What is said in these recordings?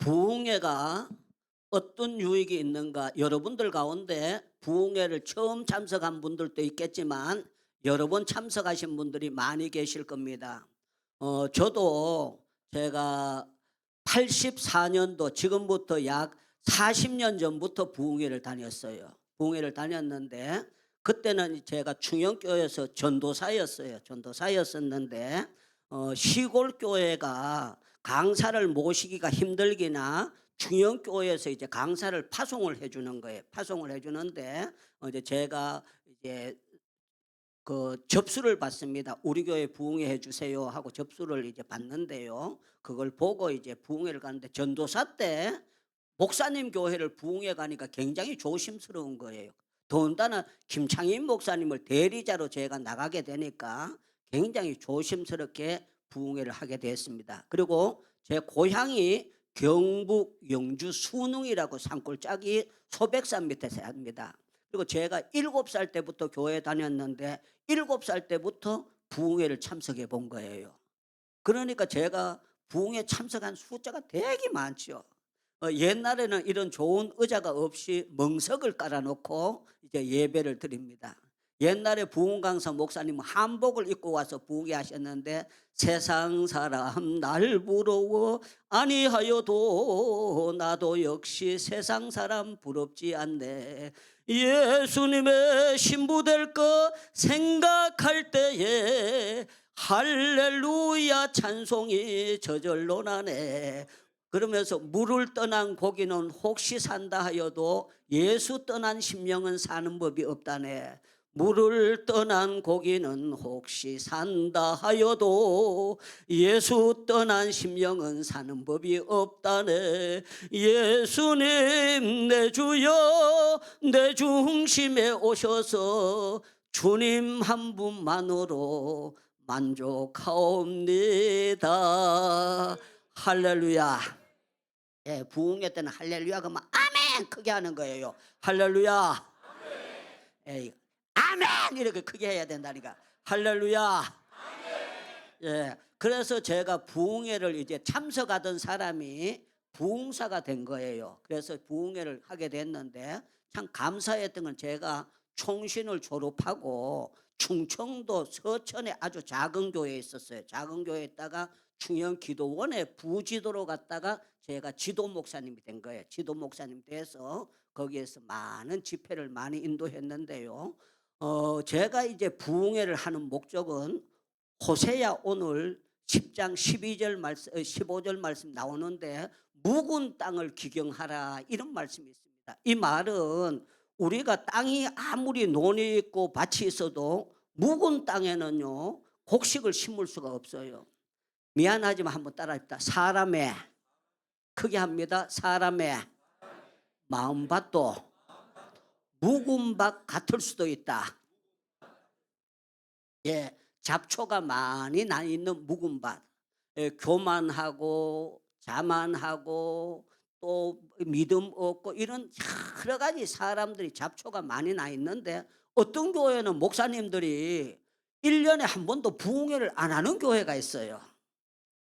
부흥회가 어떤 유익이 있는가? 여러분들 가운데 부흥회를 처음 참석한 분들도 있겠지만 여러 번 참석하신 분들이 많이 계실 겁니다. 저도 제가 84년도 지금부터 약 40년 전부터 부흥회를 다녔어요. 부흥회를 다녔는데 그때는 제가 충영교회에서 전도사였어요. 전도사였었는데 시골 교회가 강사를 모시기가 힘들기나 중형교회에서 이제 강사를 파송을 해주는 거예요. 파송을 해주는데 이제 제가 이제 그 접수를 받습니다. 우리 교회 부흥회 해주세요 하고 접수를 이제 받는데요. 그걸 보고 이제 부흥회를 가는데 전도사 때 목사님 교회를 부흥회 가니까 굉장히 조심스러운 거예요. 더군다나 김창인 목사님을 대리자로 제가 나가게 되니까 굉장히 조심스럽게 부흥회를 하게 됐습니다. 그리고 제 고향이 경북 영주 순흥이라고 산골짜기 소백산 밑에 삽니다. 그리고 제가 7살 때부터 교회 다녔는데 7살 때부터 부흥회를 참석해 본 거예요. 그러니까 제가 부흥회 참석한 숫자가 되게 많죠. 옛날에는 이런 좋은 의자가 없이 멍석을 깔아놓고 이제 예배를 드립니다. 옛날에 부흥 강사 목사님은 한복을 입고 와서 부흥회 하셨는데 세상 사람 날 부러워 아니하여도 나도 역시 세상 사람 부럽지 않네. 예수님의 신부 될 거 생각할 때에 할렐루야 찬송이 저절로 나네. 그러면서 물을 떠난 고기는 혹시 산다 하여도 예수 떠난 심령은 사는 법이 없다네. 물을 떠난 고기는 혹시 산다 하여도 예수 떠난 심령은 사는 법이 없다네. 예수님 내 주여 내 중심에 오셔서 주님 한 분만으로 만족하옵니다. 할렐루야. 예, 부흥회 때는 할렐루야 그러면 아멘 크게 하는 거예요. 할렐루야. 예, 아멘 이렇게 크게 해야 된다니까. 할렐루야. 예, 그래서 제가 부흥회를 이제 참석하던 사람이 부흥사가 된 거예요. 그래서 부흥회를 하게 됐는데 참 감사했던 건 제가 총신을 졸업하고 충청도 서천에 아주 작은 교회에 있었어요. 작은 교회에 있다가 충영 기도원에 부지도로 갔다가 제가 지도 목사님이 된 거예요. 지도 목사님 돼서 거기에서 많은 집회를 많이 인도했는데요. 제가 이제 부흥회를 하는 목적은 호세야 오늘 10장 12절 말씀 15절 말씀 나오는데 묵은 땅을 기경하라 이런 말씀이 있습니다. 이 말은 우리가 땅이 아무리 논이 있고 밭이 있어도 묵은 땅에는요 곡식을 심을 수가 없어요. 미안하지만 한번 따라합시다. 사람의 크게 합니다. 사람의 마음밭도 묵은 밭 같을 수도 있다. 예, 잡초가 많이 나 있는 묵은 밭. 예, 교만하고 자만하고 또 믿음 없고 이런 여러 가지 사람들이 잡초가 많이 나 있는데 어떤 교회는 목사님들이 1년에 한 번도 부흥회를 안 하는 교회가 있어요.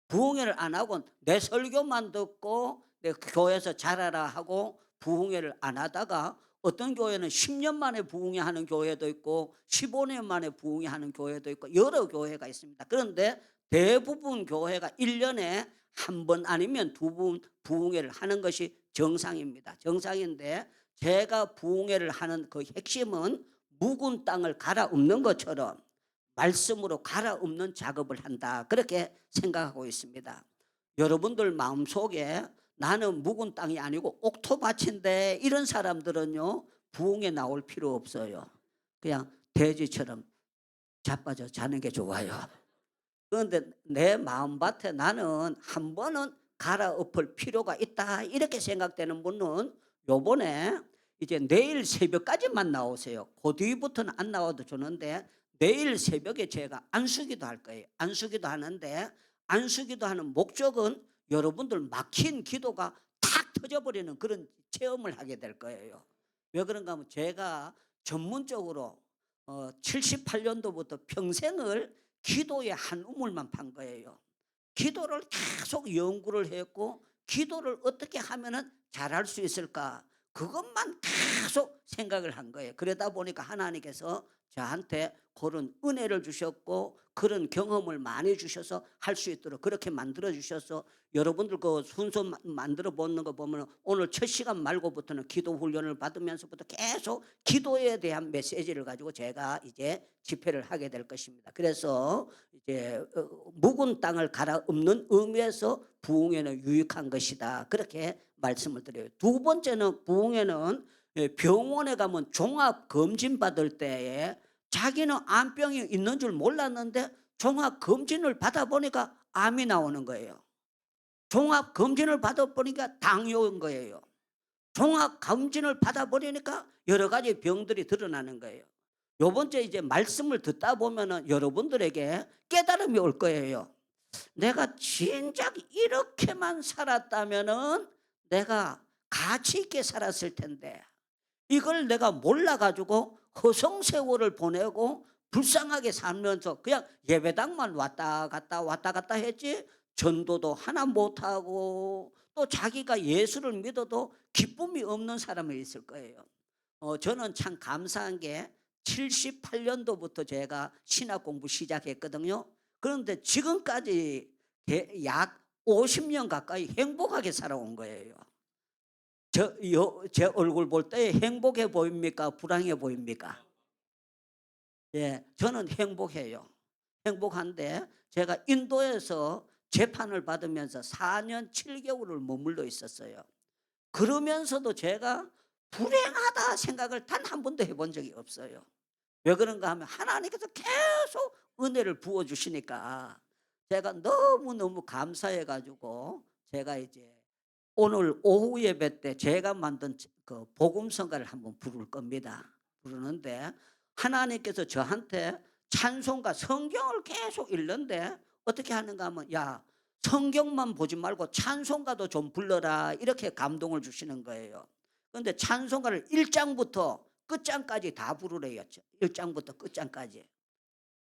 부흥회를 안 하고 내 설교만 듣고 내 교회에서 잘하라 하고 부흥회를 안 하다가 어떤 교회는 10년 만에 부흥회 하는 교회도 있고 15년 만에 부흥회 하는 교회도 있고 여러 교회가 있습니다. 그런데 대부분 교회가 1년에 한 번 아니면 두 번 부흥회를 하는 것이 정상입니다. 정상인데 제가 부흥회를 하는 그 핵심은 묵은 땅을 갈아엎는 것처럼 말씀으로 갈아엎는 작업을 한다. 그렇게 생각하고 있습니다. 여러분들 마음속에 나는 묵은 땅이 아니고 옥토밭인데 이런 사람들은요 부흥에 나올 필요 없어요. 그냥 돼지처럼 자빠져 자는 게 좋아요. 그런데 내 마음밭에 나는 한 번은 갈아엎을 필요가 있다 이렇게 생각되는 분은 요번에 이제 내일 새벽까지만 나오세요. 그 뒤부터는 안 나와도 좋은데 내일 새벽에 제가 안수기도 할 거예요. 안수기도 하는데 안수기도 하는 목적은 여러분들 막힌 기도가 탁 터져버리는 그런 체험을 하게 될 거예요. 왜 그런가 하면 제가 전문적으로 78년도부터 평생을 기도의 한 우물만 판 거예요. 기도를 계속 연구를 했고 기도를 어떻게 하면은 잘할 수 있을까? 그것만 계속 생각을 한 거예요. 그러다 보니까 하나님께서 저한테 그런 은혜를 주셨고 그런 경험을 많이 주셔서 할 수 있도록 그렇게 만들어 주셔서 여러분들 그 순서 만들어 보는 거 보면 오늘 첫 시간 말고부터는 기도 훈련을 받으면서부터 계속 기도에 대한 메시지를 가지고 제가 이제 집회를 하게 될 것입니다. 그래서 이제 묵은 땅을 갈아엎는 의미에서 부흥회는 유익한 것이다. 그렇게 말씀을 드려요. 두 번째는 부흥회는 병원에 가면 종합 검진 받을 때에 자기는 암병이 있는 줄 몰랐는데 종합 검진을 받아보니까 암이 나오는 거예요. 종합 검진을 받아보니까 당뇨인 거예요. 종합 검진을 받아보니까 여러 가지 병들이 드러나는 거예요. 요번째 이제 말씀을 듣다 보면은 여러분들에게 깨달음이 올 거예요. 내가 진작 이렇게만 살았다면은 내가 가치 있게 살았을 텐데 이걸 내가 몰라가지고 허송세월을 보내고 불쌍하게 살면서 그냥 예배당만 왔다 갔다 했지 전도도 하나 못하고 또 자기가 예수를 믿어도 기쁨이 없는 사람이 있을 거예요. 저는 참 감사한 게 78년도부터 제가 신학 공부 시작했거든요. 그런데 지금까지 약 50년 가까이 행복하게 살아온 거예요. 제 얼굴 볼 때 행복해 보입니까? 불행해 보입니까? 예, 저는 행복해요. 행복한데 제가 인도에서 재판을 받으면서 4년 7개월을 머물러 있었어요. 그러면서도 제가 불행하다 생각을 단 한 번도 해본 적이 없어요. 왜 그런가 하면 하나님께서 계속 은혜를 부어주시니까 제가 너무너무 감사해 가지고 제가 이제 오늘 오후 예배 때 제가 만든 그 복음성가를 한번 부를 겁니다. 부르는데 하나님께서 저한테 찬송가 성경을 계속 읽는데 어떻게 하는가 하면 야 성경만 보지 말고 찬송가도 좀 불러라 이렇게 감동을 주시는 거예요. 그런데 찬송가를 1장부터 끝장까지 다 부르래요. 1장부터 끝장까지.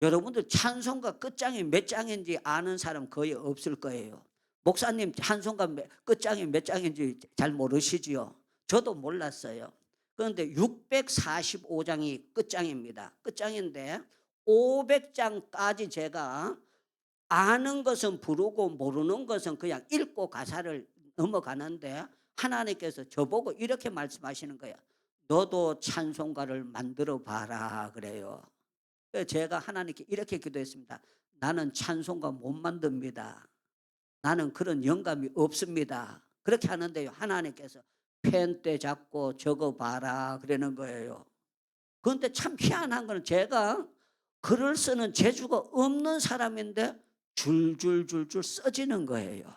여러분들 찬송가 끝장이 몇 장인지 아는 사람 거의 없을 거예요. 목사님 찬송가 끝장이 몇 장인지 잘 모르시지요. 저도 몰랐어요. 그런데 645장이 끝장입니다. 끝장인데 500장까지 제가 아는 것은 부르고 모르는 것은 그냥 읽고 가사를 넘어가는데 하나님께서 저보고 이렇게 말씀하시는 거예요. 너도 찬송가를 만들어 봐라 그래요. 제가 하나님께 이렇게 기도했습니다. 나는 찬송가 못 만듭니다. 나는 그런 영감이 없습니다. 그렇게 하는데요. 하나님께서 펜대 잡고 적어봐라 그러는 거예요. 그런데 참 희한한 거는 제가 글을 쓰는 재주가 없는 사람인데 줄줄줄줄 써지는 거예요.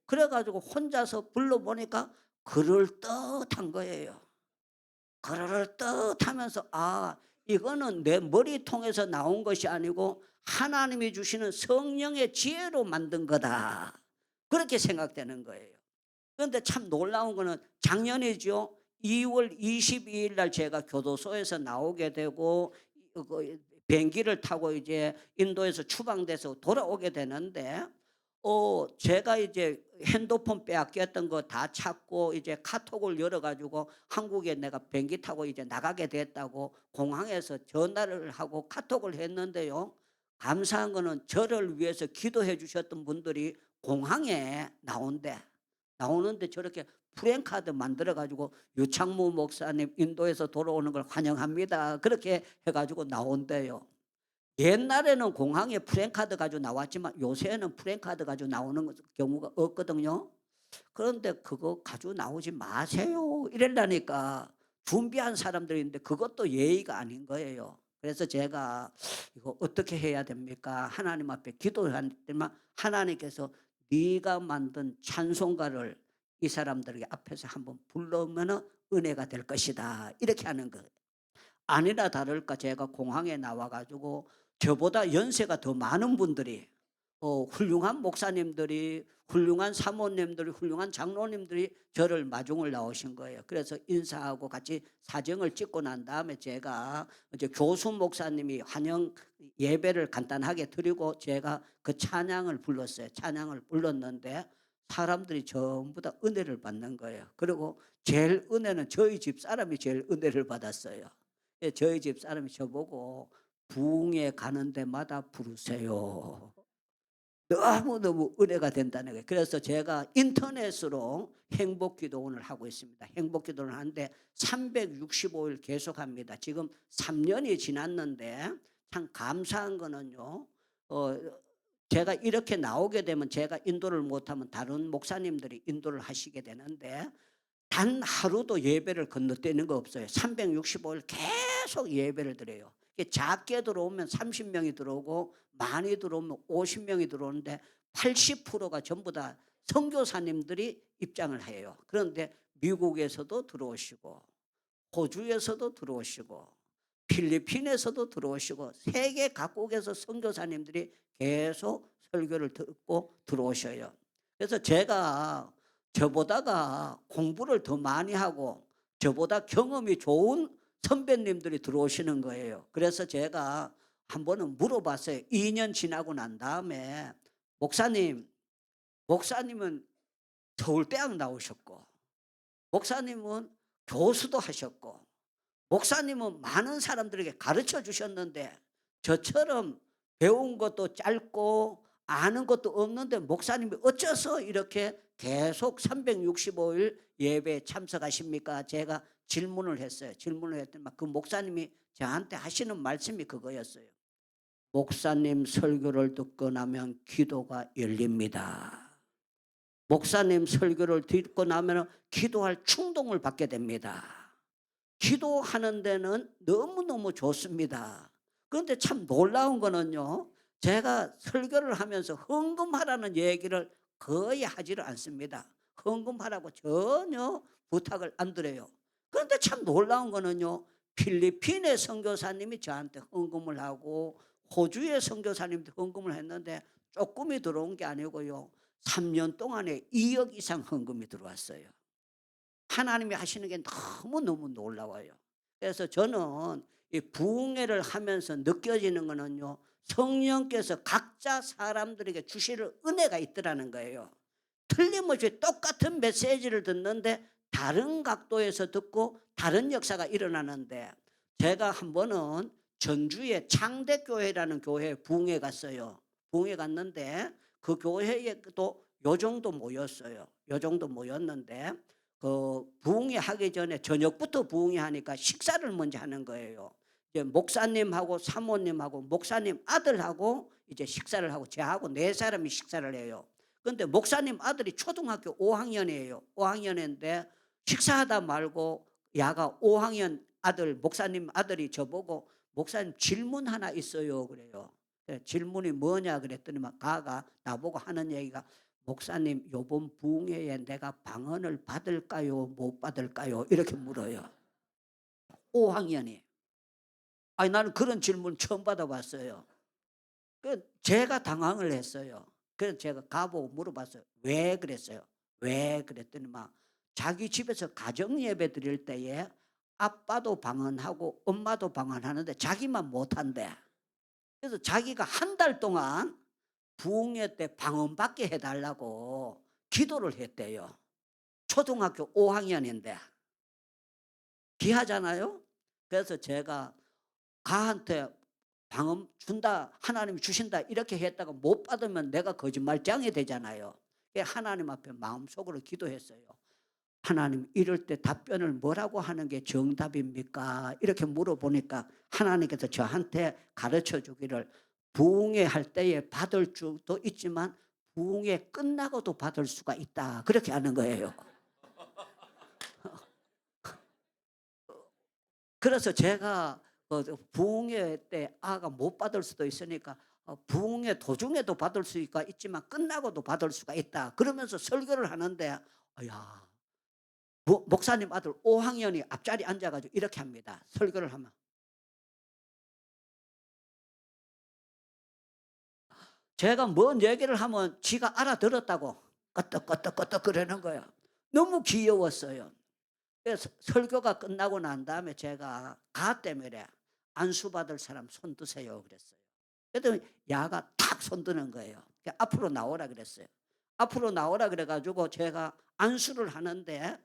그래가지고 혼자서 불러보니까 그럴듯한 거예요. 그럴듯하면서 이거는 내 머리통에서 나온 것이 아니고 하나님이 주시는 성령의 지혜로 만든 거다. 그렇게 생각되는 거예요. 그런데 참 놀라운 거는 작년이죠. 2월 22일 날 제가 교도소에서 나오게 되고 비행기를 타고 이제 인도에서 추방돼서 돌아오게 되는데 제가 이제 핸드폰 빼앗겼던 거 다 찾고 이제 카톡을 열어가지고 한국에 내가 비행기 타고 이제 나가게 됐다고 공항에서 전화를 하고 카톡을 했는데요. 감사한 거는 저를 위해서 기도해 주셨던 분들이 공항에 나오는데 저렇게 프랜카드 만들어 가지고 유창무 목사님 인도에서 돌아오는 걸 환영합니다. 그렇게 해가지고 나온대요. 옛날에는 공항에 프랜카드 가지고 나왔지만 요새는 프랜카드 가지고 나오는 경우가 없거든요. 그런데 그거 가지고 나오지 마세요 이랬다니까 준비한 사람들인데 그것도 예의가 아닌 거예요. 그래서 제가 이거 어떻게 해야 됩니까? 하나님 앞에 기도할 때만 하나님께서 네가 만든 찬송가를 이 사람들 앞에서 한번 불러오면 은혜가 될 것이다 이렇게 하는 거예요. 아니나 다를까 제가 공항에 나와가지고 저보다 연세가 더 많은 분들이 훌륭한 목사님들이, 훌륭한 사모님들이, 훌륭한 장로님들이 저를 마중을 나오신 거예요. 그래서 인사하고 같이 사정을 찍고 난 다음에 제가 이제 교수 목사님이 환영 예배를 간단하게 드리고 제가 그 찬양을 불렀어요. 찬양을 불렀는데 사람들이 전부 다 은혜를 받는 거예요. 그리고 제일 은혜는 저희 집 사람이 제일 은혜를 받았어요. 예, 저희 집 사람이 저보고 부흥회 가는 데마다 부르세요. 너무너무 은혜가 된다는 거예요. 그래서 제가 인터넷으로 행복기도원을 하고 있습니다. 행복기도를 하는데 365일 계속합니다. 지금 3년이 지났는데 참 감사한 거는요. 어, 제가 이렇게 나오게 되면 제가 인도를 못하면 다른 목사님들이 인도를 하시게 되는데 단 하루도 예배를 건너뛰는 거 없어요. 365일 계속 예배를 드려요. 작게 들어오면 30명이 들어오고 많이 들어오면 50명이 들어오는데 80%가 전부 다 선교사님들이 입장을 해요. 그런데 미국에서도 들어오시고 호주에서도 들어오시고 필리핀에서도 들어오시고 세계 각국에서 선교사님들이 계속 설교를 듣고 들어오셔요. 그래서 제가 저보다가 공부를 더 많이 하고 저보다 경험이 좋은 선배님들이 들어오시는 거예요. 그래서 제가 한 번은 물어봤어요. 2년 지나고 난 다음에 목사님은 서울대학 나오셨고 목사님은 교수도 하셨고 목사님은 많은 사람들에게 가르쳐 주셨는데 저처럼 배운 것도 짧고 아는 것도 없는데 목사님이 어째서 이렇게 계속 365일 예배에 참석하십니까? 제가 질문을 했어요. 질문을 했더니 그 목사님이 저한테 하시는 말씀이 그거였어요. 목사님 설교를 듣고 나면 기도가 열립니다. 목사님 설교를 듣고 나면 기도할 충동을 받게 됩니다. 기도하는 데는 너무너무 좋습니다. 그런데 참 놀라운 거는요. 제가 설교를 하면서 헌금하라는 얘기를 거의 하지를 않습니다. 헌금하라고 전혀 부탁을 안 드려요. 그런데 참 놀라운 거는요. 필리핀의 선교사님이 저한테 헌금을 하고 호주의 선교사님도 헌금을 했는데 조금이 들어온 게 아니고요. 3년 동안에 2억 이상 헌금이 들어왔어요. 하나님이 하시는 게 너무너무 놀라워요. 그래서 저는 이 부흥회를 하면서 느껴지는 거는요. 성령께서 각자 사람들에게 주실 은혜가 있더라는 거예요. 틀림없이 똑같은 메시지를 듣는데 다른 각도에서 듣고 다른 역사가 일어나는데 제가 한 번은 전주의 창대교회라는 교회에 부흥회 갔어요. 부흥회 갔는데 그 교회에도 요 정도 모였어요. 요 정도 모였는데 그 부흥회 하기 전에 저녁부터 부흥회 하니까 식사를 먼저 하는 거예요. 이제 목사님하고 사모님하고 목사님 아들하고 이제 식사를 하고 저하고 네 사람이 식사를 해요. 그런데 목사님 아들이 초등학교 5학년이에요. 5학년인데 식사하다 말고 야가 5학년 아들 목사님 아들이 저보고 목사님 질문 하나 있어요 그래요. 질문이 뭐냐 그랬더니 막 가가 나보고 하는 얘기가 목사님 요번 부흥회에 내가 방언을 받을까요 못 받을까요 이렇게 물어요. 5학년이. 아니 나는 그런 질문 처음 받아봤어요. 제가 당황을 했어요. 그래서 제가 가보고 물어봤어요. 왜 그랬어요? 왜 그랬더니 막 자기 집에서 가정 예배 드릴 때에 아빠도 방언하고 엄마도 방언하는데 자기만 못한대. 그래서 자기가 한 달 동안 부흥회 때 방언받게 해달라고 기도를 했대요. 초등학교 5학년인데 귀하잖아요. 그래서 제가 가한테 방언 준다 하나님이 주신다 이렇게 했다가 못 받으면 내가 거짓말장이 되잖아요. 하나님 앞에 마음속으로 기도했어요. 하나님 이럴 때 답변을 뭐라고 하는 게 정답입니까? 이렇게 물어보니까 하나님께서 저한테 가르쳐 주기를 부흥회 할 때에 받을 수도 있지만 부흥회 끝나고도 받을 수가 있다. 그렇게 하는 거예요. 그래서 제가 부흥회 때 아가 못 받을 수도 있으니까 부흥회 도중에도 받을 수가 있지만 끝나고도 받을 수가 있다. 그러면서 설교를 하는데 야 목사님 아들 5학년이 앞자리 앉아가지고 이렇게 합니다. 설교를 하면 제가 뭔 얘기를 하면 지가 알아들었다고 끄떡끄떡끄떡 그러는 거야. 너무 귀여웠어요. 그래서 설교가 끝나고 난 다음에 제가 가 때문에 안수받을 사람 손 드세요 그랬어요. 그랬더니 야가 탁 손 드는 거예요. 앞으로 나오라 그랬어요. 앞으로 나오라 그래 가지고 제가 안수를 하는데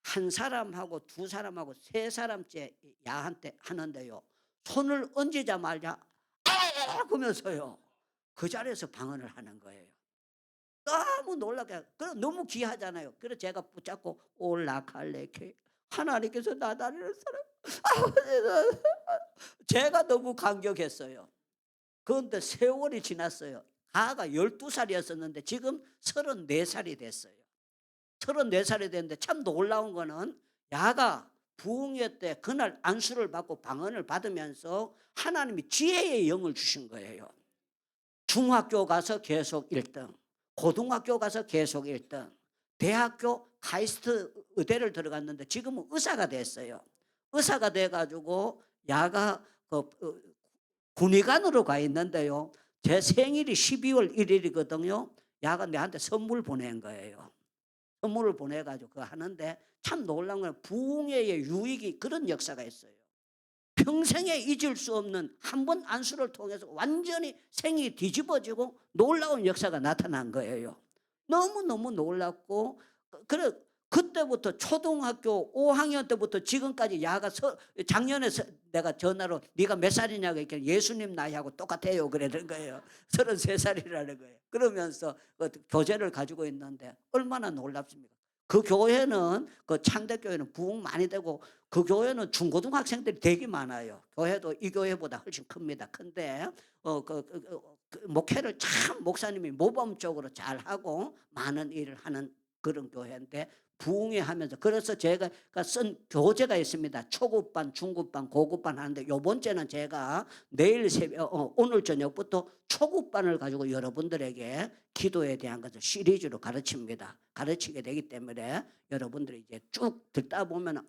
한 사람하고 두 사람하고 세 사람째 야한테 하는데요. 손을 얹자마자 아 그러면서요. 그 자리에서 방언을 하는 거예요. 너무 놀랍게 너무 귀하잖아요. 그래서 제가 붙잡고 올라갈래케 하나님께서 나다리는 사람 제가 너무 감격했어요. 그런데 세월이 지났어요. 가가 12살이었었는데 지금 34살이 됐어요. 34살이 됐는데 참 놀라운 거는 야가 부흥회 때 그날 안수를 받고 방언을 받으면서 하나님이 지혜의 영을 주신 거예요. 중학교 가서 계속 1등, 고등학교 가서 계속 1등, 대학교 카이스트 의대를 들어갔는데 지금은 의사가 됐어요. 의사가 돼가지고 야가 군의관으로 가 있는데요. 제 생일이 12월 1일이거든요. 야가 내한테 선물 보낸 거예요. 선물을 보내가지고 그거 하는데 참 놀라운 건 부흥회의 유익이 그런 역사가 있어요. 평생에 잊을 수 없는 한 번 안수를 통해서 완전히 생이 뒤집어지고 놀라운 역사가 나타난 거예요. 너무너무 놀랍고 그래 그때부터 초등학교 5학년 때부터 지금까지 야가 작년에 내가 전화로 네가 몇 살이냐고 했더니 예수님 나이하고 똑같아요 그러는 거예요. 33살이라는 거예요. 그러면서 교제를 가지고 있는데 얼마나 놀랍습니까? 그 교회는 그 창대교회는 부흥 많이 되고 그 교회는 중고등학생들이 되게 많아요. 교회도 이 교회보다 훨씬 큽니다. 큰데 목회를 참 목사님이 모범적으로 잘하고 많은 일을 하는 그런 교회인데 부흥회 하면서 그래서 제가 쓴 교재가 있습니다. 초급반, 중급반, 고급반 하는데 요번 주에는 제가 내일 새벽 오늘 저녁부터 초급반을 가지고 여러분들에게 기도에 대한 것을 시리즈로 가르칩니다. 가르치게 되기 때문에 여러분들이 이제 쭉 듣다 보면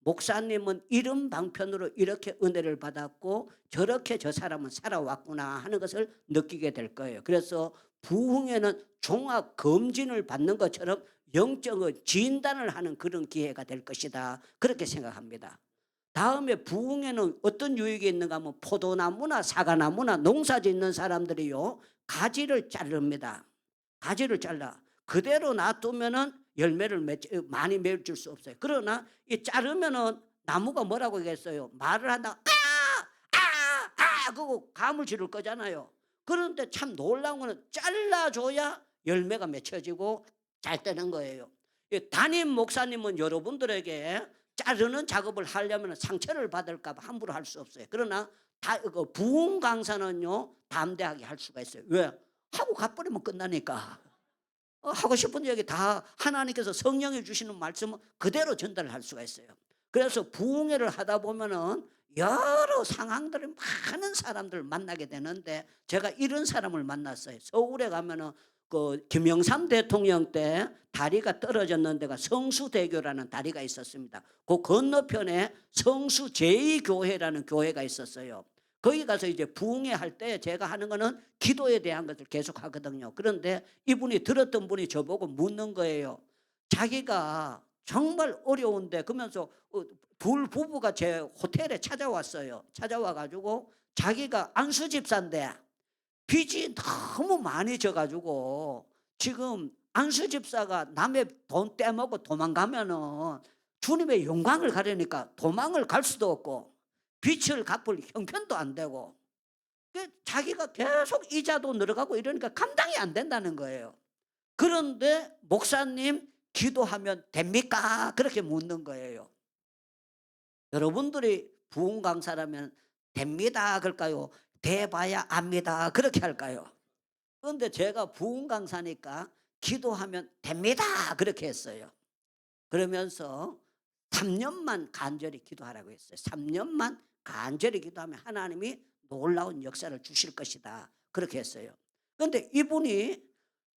목사님은 이런 방편으로 이렇게 은혜를 받았고 저렇게 저 사람은 살아왔구나 하는 것을 느끼게 될 거예요. 그래서 부흥회는 종합 검진을 받는 것처럼 영적인 진단을 하는 그런 기회가 될 것이다. 그렇게 생각합니다. 다음에 부흥회는 어떤 유익이 있는가 하면 포도나무나 사과나무나 농사 짓는 사람들이요. 가지를 자릅니다. 가지를 잘라. 그대로 놔두면은 열매를 많이 맺을 수 없어요. 그러나 이 자르면은 나무가 뭐라고 하겠어요? 말을 한다. 그거 감을 지를 거잖아요. 그런데 참 놀라운 거는 잘라줘야 열매가 맺혀지고 잘 되는 거예요. 담임 목사님은 여러분들에게 자르는 작업을 하려면 상처를 받을까 봐 함부로 할 수 없어요. 그러나 부흥 강사는요 담대하게 할 수가 있어요. 왜? 하고 가버리면 끝나니까. 하고 싶은 얘기 다 하나님께서 성령이 주시는 말씀은 그대로 전달을 할 수가 있어요. 그래서 부흥회를 하다 보면은 여러 상황들이 많은 사람들을 만나게 되는데 제가 이런 사람을 만났어요. 서울에 가면은 김영삼 대통령 때 다리가 떨어졌는 데가 성수대교라는 다리가 있었습니다. 그 건너편에 성수 제2교회라는 교회가 있었어요. 거기 가서 이제 부흥회 할 때 제가 하는 거는 기도에 대한 것을 계속 하거든요. 그런데 이분이 들었던 분이 저보고 묻는 거예요. 자기가 정말 어려운데 그러면서 둘 부부가 제 호텔에 찾아왔어요. 찾아와 가지고 자기가 안수 집사인데 빚이 너무 많이 져가지고 지금 안수 집사가 남의 돈 떼먹고 도망가면은 주님의 영광을 가려니까 도망을 갈 수도 없고 빚을 갚을 형편도 안 되고 자기가 계속 이자도 늘어가고 이러니까 감당이 안 된다는 거예요. 그런데 목사님 기도하면 됩니까? 그렇게 묻는 거예요. 여러분들이 부흥 강사라면 됩니다 그럴까요? 돼봐야 압니다 그렇게 할까요? 그런데 제가 부흥 강사니까 기도하면 됩니다 그렇게 했어요. 그러면서 3년만 간절히 기도하라고 했어요. 3년만 간절히 기도하면 하나님이 놀라운 역사를 주실 것이다 그렇게 했어요. 그런데 이분이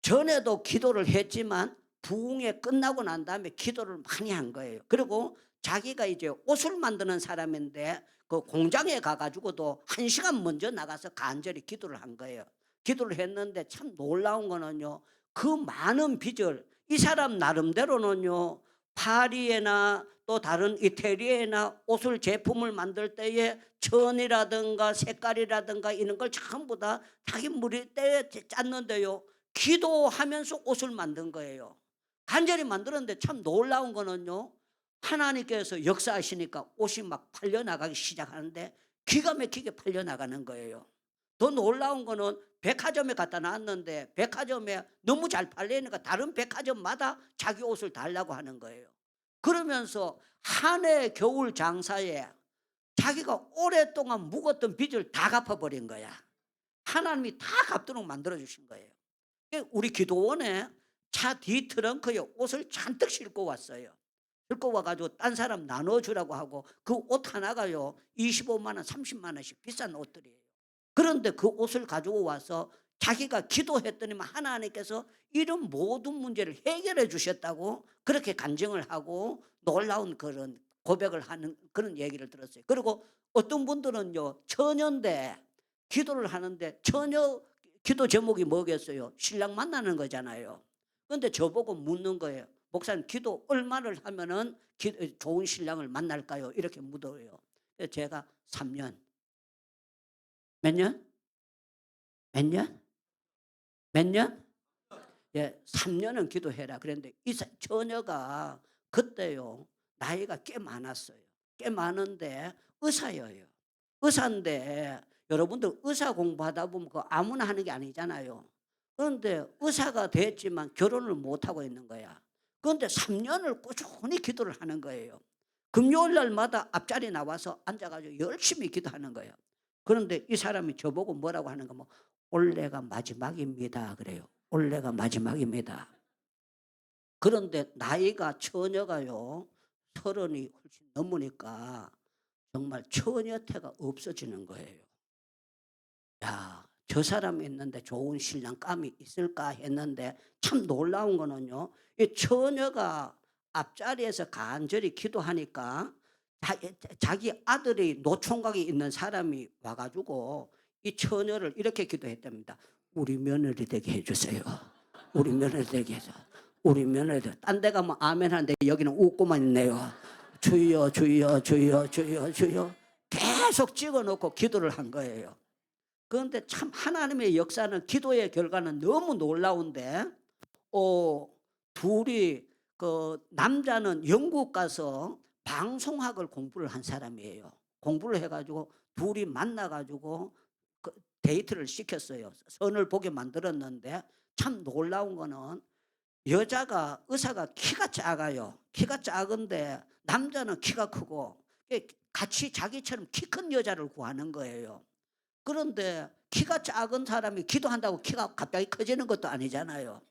전에도 기도를 했지만 부흥회 끝나고 난 다음에 기도를 많이 한 거예요. 그리고 자기가 이제 옷을 만드는 사람인데 그 공장에 가가지고도 1시간 먼저 나가서 간절히 기도를 한 거예요. 기도를 했는데 참 놀라운 거는요. 그 많은 빚을 이 사람 나름대로는요. 파리에나 또 다른 이태리에나 옷을 제품을 만들 때에 천이라든가 색깔이라든가 이런 걸 전부 다 자기 머리때에 짰는데요. 기도하면서 옷을 만든 거예요. 간절히 만들었는데 참 놀라운 거는요. 하나님께서 역사하시니까 옷이 막 팔려나가기 시작하는데 기가 막히게 팔려나가는 거예요. 더 놀라운 거는 백화점에 갖다 놨는데 백화점에 너무 잘 팔리니까 다른 백화점마다 자기 옷을 달라고 하는 거예요. 그러면서 한 해 겨울 장사에 자기가 오랫동안 묵었던 빚을 다 갚아버린 거야. 하나님이 다 갚도록 만들어주신 거예요. 우리 기도원에 차 뒤 트렁크에 옷을 잔뜩 싣고 왔어요. 싣고 와가지고 딴 사람 나눠주라고 하고 그 옷 하나가요 25만 원 30만 원씩 비싼 옷들이에요. 그런데 그 옷을 가지고 와서 자기가 기도했더니 하나님께서 이런 모든 문제를 해결해 주셨다고 그렇게 간증을 하고 놀라운 그런 고백을 하는 그런 얘기를 들었어요. 그리고 어떤 분들은요 처녀인데 기도를 하는데 처녀 기도 제목이 뭐겠어요? 신랑 만나는 거잖아요. 그런데 저보고 묻는 거예요. 목사님 기도 얼마를 하면은 좋은 신랑을 만날까요? 이렇게 묻어요. 그래서 제가 3년. 몇 년? 몇 년? 몇 년? 예, 3년은 기도해라. 그랬는데 이 처녀가 그때요 나이가 꽤 많았어요. 꽤 많은데 의사예요. 의사인데 여러분들 의사 공부하다 보면 그 아무나 하는 게 아니잖아요. 그런데 의사가 됐지만 결혼을 못 하고 있는 거야. 그런데 3년을 꾸준히 기도를 하는 거예요. 금요일 날마다 앞자리 나와서 앉아가지고 열심히 기도하는 거예요. 그런데 이 사람이 저보고 뭐라고 하는가 뭐 올해가 마지막입니다 그래요. 올해가 마지막입니다. 그런데 나이가 처녀가요 30이 훨씬 넘으니까 정말 처녀태가 없어지는 거예요. 야, 저 사람이 있는데 좋은 신랑감이 있을까 했는데 참 놀라운 거는요. 이 처녀가 앞자리에서 간절히 기도하니까 자기 아들이 노총각이 있는 사람이 와가지고 이 처녀를 이렇게 기도했답니다. 우리 며느리 되게 해주세요. 우리 며느리 되게 해서 우리 며느리 딴 데 가면 아멘 하는데 여기는 웃고만 있네요. 주여 주여 주여 주여 주여 계속 찍어놓고 기도를 한 거예요. 그런데 참 하나님의 역사는 기도의 결과는 너무 놀라운데 둘이 그 남자는 영국 가서 방송학을 공부를 한 사람이에요. 공부를 해가지고 둘이 만나가지고 그 데이트를 시켰어요. 선을 보게 만들었는데 참 놀라운 거는 여자가 의사가 키가 작아요. 키가 작은데 남자는 키가 크고 같이 자기처럼 키 큰 여자를 구하는 거예요. 그런데 키가 작은 사람이 기도한다고 키가 갑자기 커지는 것도 아니잖아요.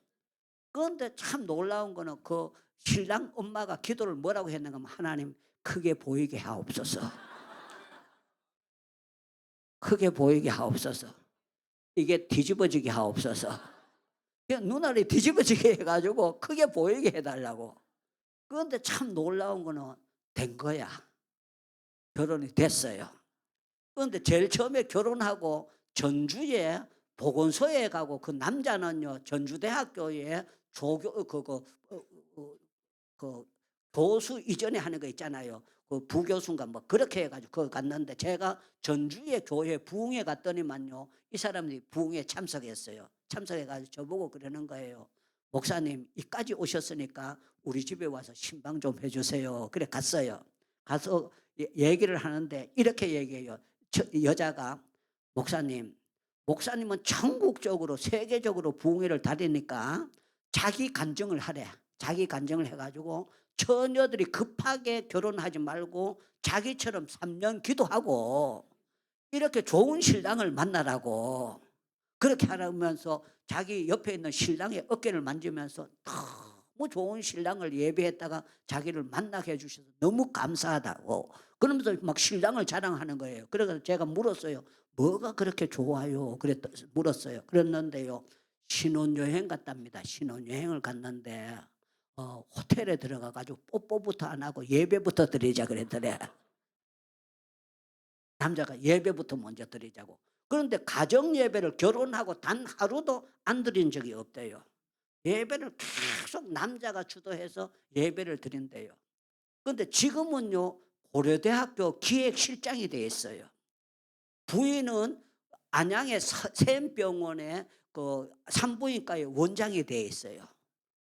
그런데 참 놀라운 거는 그 신랑 엄마가 기도를 뭐라고 했는가 하면 하나님 크게 보이게 하옵소서. 크게 보이게 하옵소서. 이게 뒤집어지게 하옵소서. 그냥 눈알이 뒤집어지게 해가지고 크게 보이게 해달라고. 그런데 참 놀라운 거는 된 거야. 결혼이 됐어요. 그런데 제일 처음에 결혼하고 전주에 보건소에 가고 그 남자는요 전주대학교에 조교 그 교수 이전에 하는 거 있잖아요. 그 부교수인가 뭐 그렇게 해가지고 그거 갔는데 제가 전주의 교회 부흥회 갔더니만요 이 사람들이 부흥회 참석했어요. 참석해가지고 저보고 그러는 거예요. 목사님 이까지 오셨으니까 우리 집에 와서 신방 좀 해주세요. 그래 갔어요. 가서 얘기를 하는데 이렇게 얘기해요. 여자가 목사님은 전국적으로 세계적으로 부흥회를 다니니까 자기 간증을 하래. 자기 간증을 해가지고 처녀들이 급하게 결혼하지 말고 자기처럼 3년 기도하고 이렇게 좋은 신랑을 만나라고 그렇게 하면서 자기 옆에 있는 신랑의 어깨를 만지면서 너무 좋은 신랑을 예배했다가 자기를 만나게 해주셔서 너무 감사하다고 그러면서 막 신랑을 자랑하는 거예요. 그래서 제가 물었어요. 뭐가 그렇게 좋아요? 물었어요. 그랬는데요. 신혼여행 갔답니다. 신혼여행을 갔는데 호텔에 들어가가지고 뽀뽀부터 안 하고 예배부터 드리자 그랬더래. 남자가 예배부터 먼저 드리자고. 그런데 가정 예배를 결혼하고 단 하루도 안 드린 적이 없대요. 예배를 계속 남자가 주도해서 예배를 드린대요. 그런데 지금은요, 고려대학교 기획실장이 돼 있어요. 부인은 안양의 샘병원의 그 산부인과의 원장이 돼 있어요.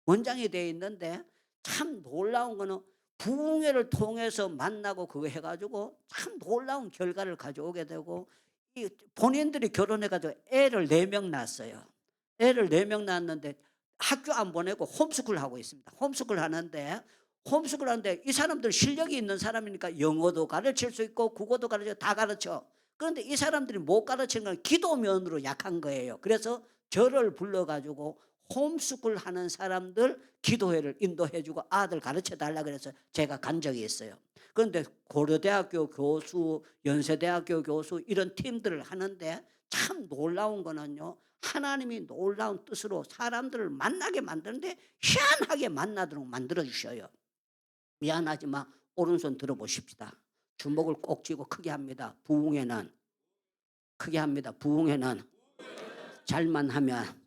원장이 돼 있는데 참 놀라운 거는 부흥회를 통해서 만나고 그거 해가지고 참 놀라운 결과를 가져오게 되고, 이 본인들이 결혼해가지고 애를 4명 낳았어요. 애를 4명 낳았는데 학교 안 보내고 홈스쿨 하고 있습니다. 홈스쿨 하는데 이 사람들 실력이 있는 사람이니까 영어도 가르칠 수 있고 국어도 가르쳐, 다 가르쳐. 그런데 이 사람들이 못 가르치는 건 기도면으로 약한 거예요. 그래서 저를 불러가지고 홈스쿨 하는 사람들 기도회를 인도해주고 아들 가르쳐 달라 그래서 제가 간 적이 있어요. 그런데 고려대학교 교수, 연세대학교 교수 이런 팀들을 하는데 참 놀라운 거는요, 하나님이 놀라운 뜻으로 사람들을 만나게 만드는데 희한하게 만나도록 만들어 주셔요. 미안하지만 오른손 들어보십시다. 주먹을 꼭 쥐고 크게 합니다. 부흥회는 크게 합니다. 부흥회는 잘만 하면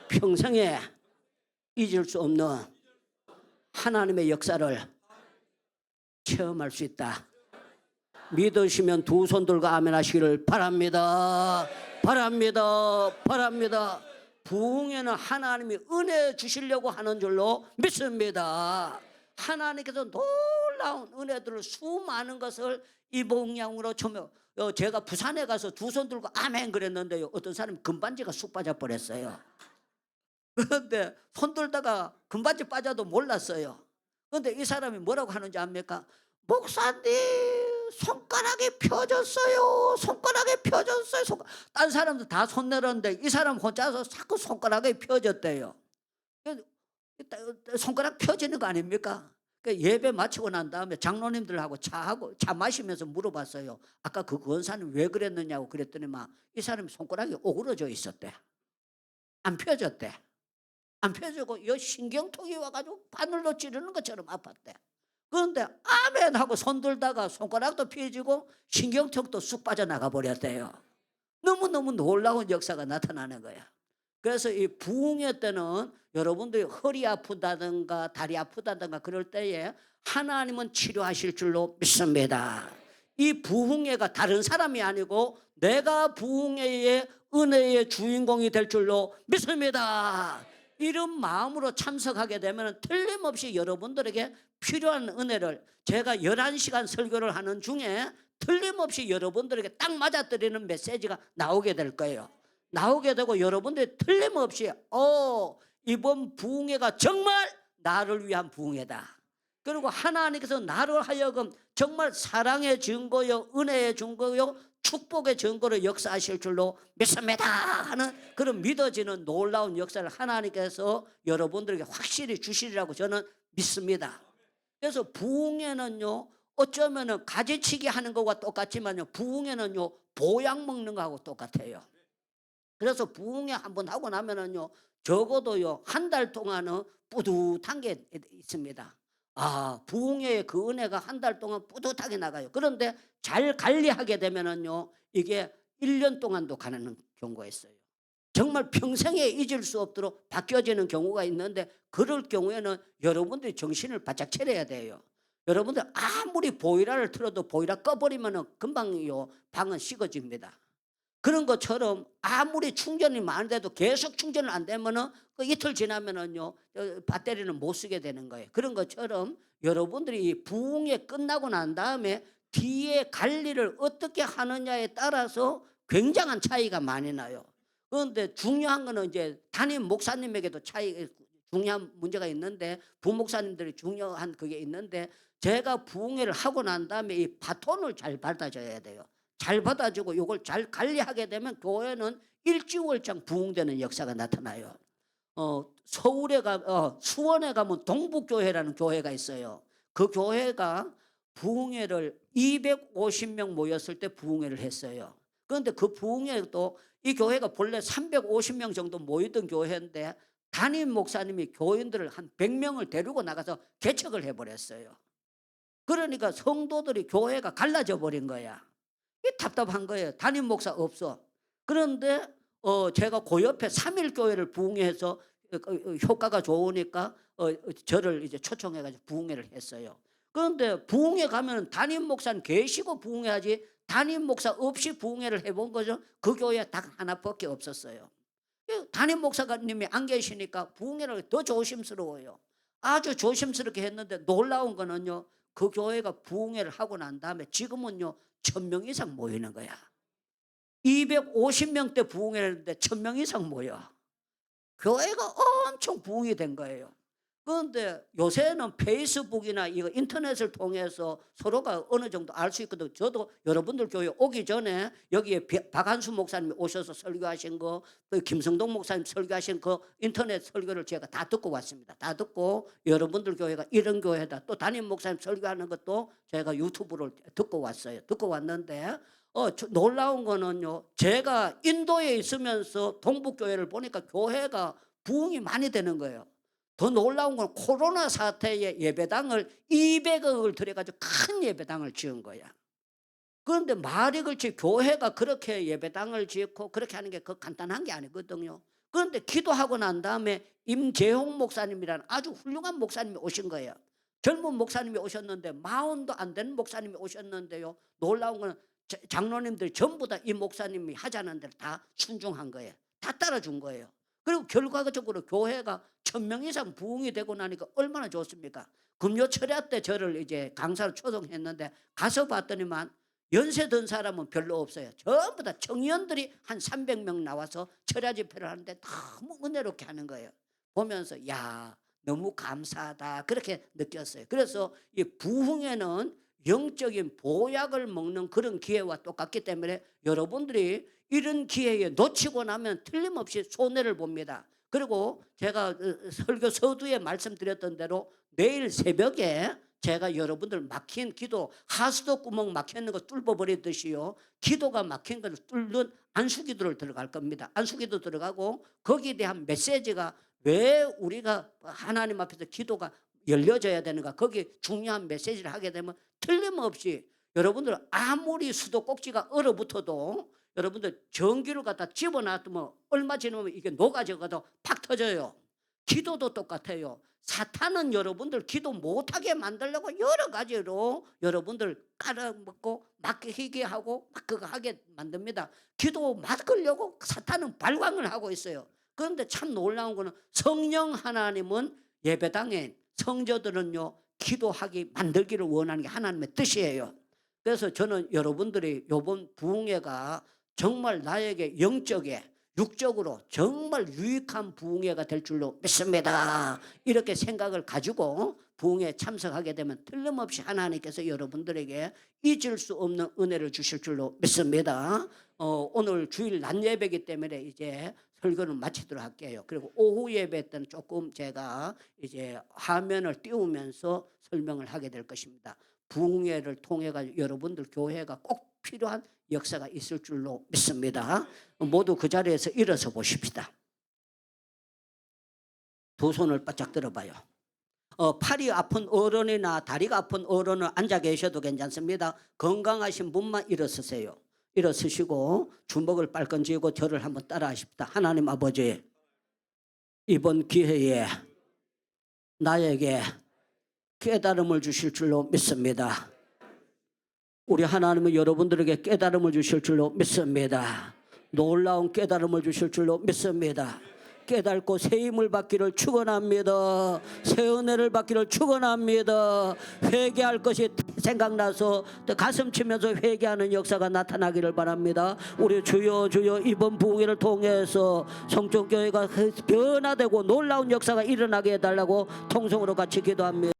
평생에 잊을 수 없는 하나님의 역사를 체험할 수 있다. 믿으시면 두 손 들고 아멘 하시기를 바랍니다. 바랍니다. 부흥에는 하나님이 은혜 주시려고 하는 줄로 믿습니다. 하나님께서 놀라운 은혜들을 수많은 것을 이 복양으로 제가 부산에 가서 두 손 들고 아멘 그랬는데요, 어떤 사람이 금반지가 쑥 빠져버렸어요. 그런데 손 들다가 금반지 빠져도 몰랐어요. 그런데 이 사람이 뭐라고 하는지 압니까? 목사님 손가락이 펴졌어요. 딴 사람도 다 손 내렸는데 이 사람 혼자서 자꾸 손가락이 펴졌대요. 손가락 펴지는 거 아닙니까? 예배 마치고 난 다음에 장로님들하고 차 마시면서 물어봤어요. 아까 그 권사님 왜 그랬느냐고 그랬더니만 이 사람이 손가락이 오그러져 있었대. 안 펴졌대. 안 펴지고 이 신경통이 와가지고 바늘로 찌르는 것처럼 아팠대. 그런데 아멘 하고 손 들다가 손가락도 펴지고 신경통도 쑥 빠져나가 버렸대요. 너무너무 놀라운 역사가 나타나는 거야. 그래서 이 부흥회 때는 여러분들이 허리 아프다든가 다리 아프다든가 그럴 때에 하나님은 치료하실 줄로 믿습니다. 이 부흥회가 다른 사람이 아니고 내가 부흥회의 은혜의 주인공이 될 줄로 믿습니다. 이런 마음으로 참석하게 되면 틀림없이 여러분들에게 필요한 은혜를, 제가 11시간 설교를 하는 중에 틀림없이 여러분들에게 딱 맞아떨리는 메시지가 나오게 될 거예요. 나오게 되고 여러분들이 틀림없이 이번 부흥회가 정말 나를 위한 부흥회다. 그리고 하나님께서 나를 하여금 정말 사랑의 증거요, 은혜의 증거요, 축복의 증거로 역사하실 줄로 믿습니다 하는 그런 믿어지는 놀라운 역사를 하나님께서 여러분들에게 확실히 주시리라고 저는 믿습니다. 그래서 부흥회는요, 어쩌면은 가지치기 하는 것과 똑같지만요, 부흥회는요 보약 먹는 거하고 똑같아요. 그래서 부흥회 한번 하고 나면은요 적어도요 1달 동안은 뿌듯한 게 있습니다. 부흥회의 그 은혜가 1달 동안 뿌듯하게 나가요. 그런데 잘 관리하게 되면은요 이게 1년 동안도 가는 경우가 있어요. 정말 평생에 잊을 수 없도록 바뀌어지는 경우가 있는데, 그럴 경우에는 여러분들이 정신을 바짝 차려야 돼요. 여러분들 아무리 보이라를 틀어도 보이라 꺼버리면은 금방요 방은 식어집니다. 그런 것처럼 아무리 충전이 많은데도 계속 충전을 안 되면은 그 이틀 지나면은요 배터리는 못 쓰게 되는 거예요. 그런 것처럼 여러분들이 부흥회 끝나고 난 다음에 뒤에 관리를 어떻게 하느냐에 따라서 굉장한 차이가 많이 나요. 그런데 중요한 거는 이제 담임 목사님에게도 중요한 문제가 있는데, 부목사님들이 중요한 그게 있는데, 제가 부흥회를 하고 난 다음에 이 바톤을 잘 받아줘야 돼요. 잘 받아주고 이걸 잘 관리하게 되면 교회는 일주월장 부흥되는 역사가 나타나요. 수원에 가면 동북교회라는 교회가 있어요. 그 교회가 부흥회를 250명 모였을 때 부흥회를 했어요. 그런데 그 부흥회도 이 교회가 본래 350명 정도 모이던 교회인데 담임 목사님이 교인들을 한 100명을 데리고 나가서 개척을 해버렸어요. 그러니까 성도들이 교회가 갈라져 버린 거야. 이 답답한 거예요. 담임 목사 없어. 그런데 제가 그 옆에 3일 교회를 부흥해서 효과가 좋으니까 저를 이제 초청해 가지고 부흥회를 했어요. 그런데 부흥회 가면 담임 목사는 계시고 부흥회하지 담임 목사 없이 부흥회를 해본 거죠. 그 교회에 딱 하나밖에 없었어요. 담임 목사님이 안 계시니까 부흥회를 더 조심스러워요. 아주 조심스럽게 했는데 놀라운 거는요. 그 교회가 부흥회를 하고 난 다음에 지금은요 1,000명 이상 모이는 거야. 250명대 부흥회를 했는데 1,000명 이상 모여. 교회가 엄청 부흥이 된 거예요. 그런데 요새는 페이스북이나 이거 인터넷을 통해서 서로가 어느 정도 알 수 있거든요. 저도 여러분들 교회 오기 전에 여기에 박한수 목사님이 오셔서 설교하신 거, 또 김성동 목사님 설교하신 그 인터넷 설교를 제가 다 듣고 왔습니다. 다 듣고 여러분들 교회가 이런 교회다. 또 담임 목사님 설교하는 것도 제가 유튜브를 듣고 왔어요. 듣고 왔는데 놀라운 거는요. 제가 인도에 있으면서 동북교회를 보니까 교회가 부흥이 많이 되는 거예요. 더 놀라운 건 코로나 사태에 예배당을 200억을 들여가지고 큰 예배당을 지은 거야. 그런데 말이 그렇지 교회가 그렇게 예배당을 짓고 그렇게 하는 게 그 간단한 게 아니거든요. 그런데 기도하고 난 다음에 임재홍 목사님이라는 아주 훌륭한 목사님이 오신 거예요. 젊은 목사님이 오셨는데 40도 안 되는 목사님이 오셨는데요. 놀라운 건 장로님들이 전부 다 이 목사님이 하자는 대로 다 순종한 거예요. 다 따라준 거예요. 그리고 결과적으로 교회가 1,000명 이상 부흥이 되고 나니까 얼마나 좋습니까? 금요 철야 때 저를 이제 강사로 초청했는데 가서 봤더니만 연세 든 사람은 별로 없어요. 전부 다 청년들이 한 300명 나와서 철야 집회를 하는데 너무 은혜롭게 하는 거예요. 보면서 야 너무 감사하다 그렇게 느꼈어요. 그래서 이 부흥에는 영적인 보약을 먹는 그런 기회와 똑같기 때문에 여러분들이 이런 기회에 놓치고 나면 틀림없이 손해를 봅니다. 그리고 제가 설교 서두에 말씀드렸던 대로 내일 새벽에 제가 여러분들 막힌 기도 하수도 구멍 막혀있는 거 뚫어버리듯이요. 기도가 막힌 걸 뚫는 안수기도를 들어갈 겁니다. 안수기도 들어가고 거기에 대한 메시지가 왜 우리가 하나님 앞에서 기도가 열려져야 되는가 거기 중요한 메시지를 하게 되면 틀림없이 여러분들 아무리 수도꼭지가 얼어붙어도 여러분들 전기를 갖다 집어놨으면 얼마 지나면 이게 녹아져가도 팍 터져요. 기도도 똑같아요. 사탄은 여러분들 기도 못하게 만들려고 여러 가지로 여러분들 깔아먹고 막히게 하고 막 그거 하게 만듭니다. 기도 막으려고 사탄은 발광을 하고 있어요. 그런데 참 놀라운 거는 성령 하나님은 예배당에 성도들은요 기도하기 만들기를 원하는 게 하나님의 뜻이에요. 그래서 저는 여러분들이 이번 부흥회가 정말 나에게 영적에 육적으로 정말 유익한 부흥회가 될 줄로 믿습니다. 이렇게 생각을 가지고 부흥회에 참석하게 되면 틀림없이 하나님께서 여러분들에게 잊을 수 없는 은혜를 주실 줄로 믿습니다. 오늘 주일 낮 예배이기 때문에 이제 설교는 마치도록 할게요. 그리고 오후 예배 때는 조금 제가 이제 화면을 띄우면서 설명을 하게 될 것입니다. 부흥회를 통해 가지고 여러분들 교회가 꼭 필요한 역사가 있을 줄로 믿습니다. 모두 그 자리에서 일어서 보십시다. 두 손을 바짝 들어봐요. 팔이 아픈 어른이나 다리가 아픈 어른은 앉아 계셔도 괜찮습니다. 건강하신 분만 일어서세요. 일어서시고 주먹을 빨끈 쥐고 저를 한번 따라 하십시다. 하나님 아버지, 이번 기회에 나에게 깨달음을 주실 줄로 믿습니다. 우리 하나님은 여러분들에게 깨달음을 주실 줄로 믿습니다. 놀라운 깨달음을 주실 줄로 믿습니다. 깨닫고 새 힘을 받기를 축원합니다. 새 은혜를 받기를 축원합니다. 회개할 것이 생각나서 가슴 치면서 회개하는 역사가 나타나기를 바랍니다. 우리 주여 주여 이번 부흥회를 통해서 성촌교회가 변화되고 놀라운 역사가 일어나게 해달라고 통성으로 같이 기도합니다.